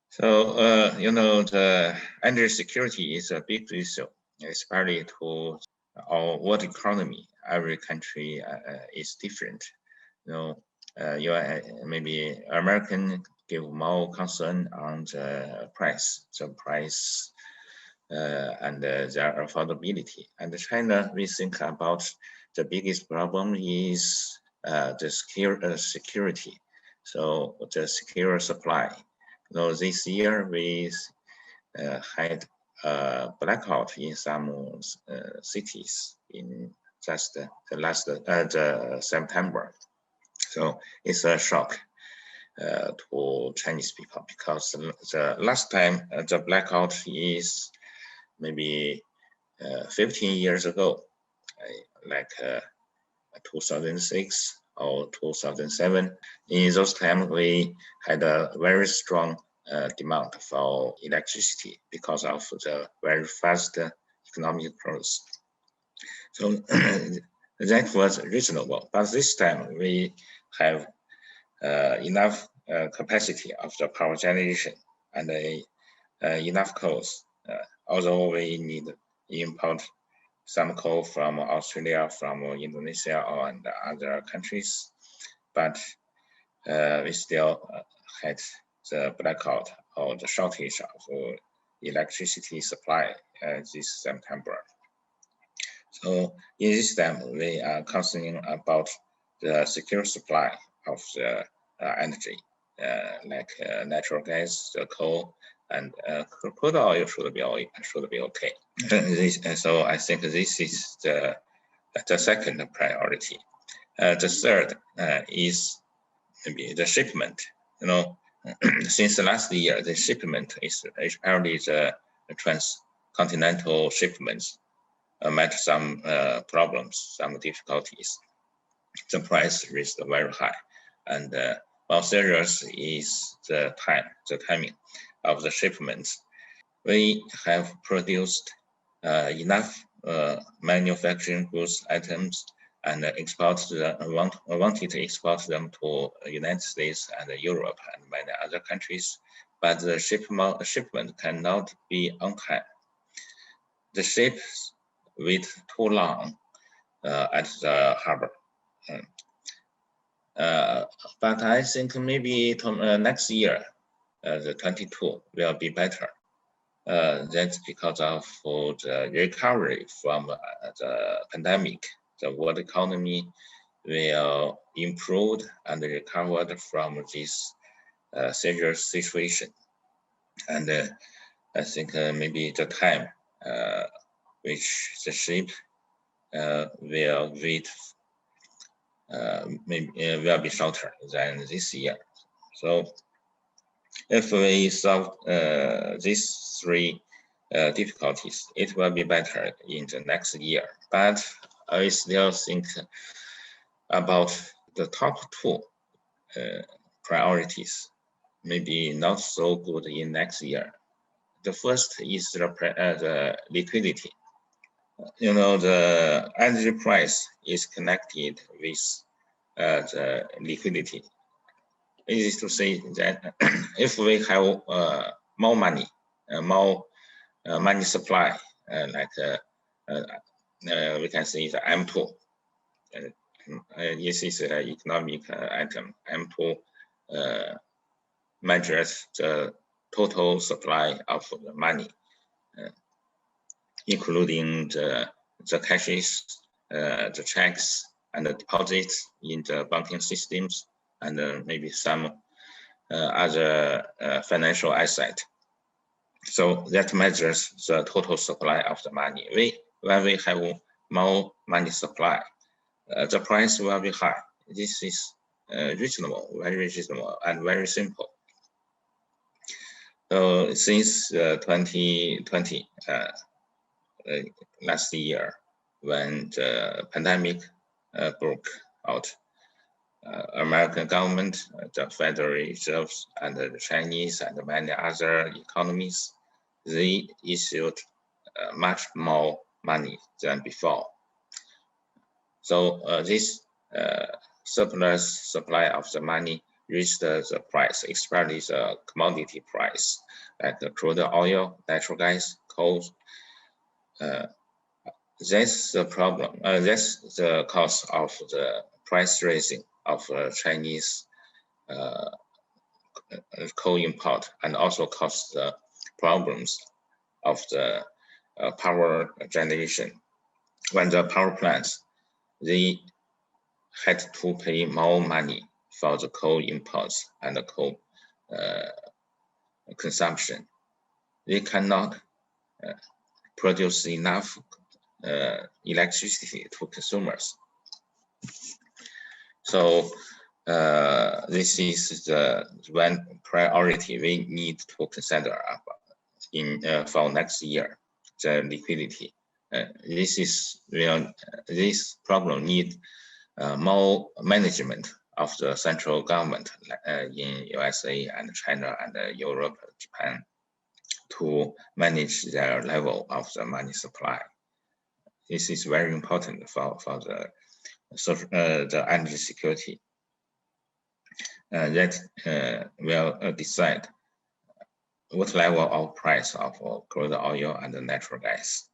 So, the energy security is a big issue, especially to our world economy. Every country is different. Maybe American give more concern on the price, and their affordability. And China, we think about the biggest problem is the security. So the secure supply. This year we had a blackout in some cities in just the last September. So it's a shock to Chinese people, because the last time the blackout is maybe 15 years ago, like 2006 or 2007. In those times, we had a very strong demand for electricity because of the very fast economic growth. So that was reasonable. But this time, we have enough capacity of the power generation and enough coals. Although we need import some coal from Australia, from Indonesia, and other countries, but we still had the blackout or the shortage of electricity supply this September. So in this time, we are concerned about the secure supply of the energy, like natural gas, the coal, and crude oil should be okay. So I think this is the second priority. The third is maybe the shipment. Since last year, the shipment is apparently the transcontinental shipments met some problems, some difficulties. The price reached very high, and more serious is the timing of the shipments. We have produced enough manufacturing goods items and wanted to export them to the United States and Europe and many other countries, but the shipment cannot be on time. The ships wait too long at the harbor. But I think maybe next year, the 22 will be better. That's because of the recovery from the pandemic. The world economy will improve and recovered from this serious situation. And I think maybe the time which the ship will wait maybe will be shorter than this year. So if we solve these three difficulties, it will be better in the next year. But I still think about the top two priorities, maybe not so good in next year. The first is the liquidity. The energy price is connected with the liquidity. It is to say that if we have more money, more money supply, like we can say the M2. This is an economic item. M2 measures the total supply of the money, including the cashes, the checks, and the deposits in the banking systems, and maybe some other financial asset. So that measures the total supply of the money. When we have more money supply, the price will be high. This is reasonable, very reasonable, and very simple. So since 2020, last year, when the pandemic broke out, American government, the Federal Reserve, and the Chinese and many other economies, they issued much more money than before. So this surplus supply of the money reach the price, especially the commodity price, like the crude oil, natural gas, coal. That's the problem. That's the cause of the price raising of Chinese coal import, and also cause the problems of the power generation. When the power plants, they had to pay more money for the coal imports and the coal consumption. They cannot produce enough electricity to consumers. So this is the one priority we need to consider in for next year, the liquidity. This problem need more management of the central government in USA and China and Europe, Japan, to manage their level of the money supply. This is very important for the energy security. That will decide what level of price of crude oil and natural gas.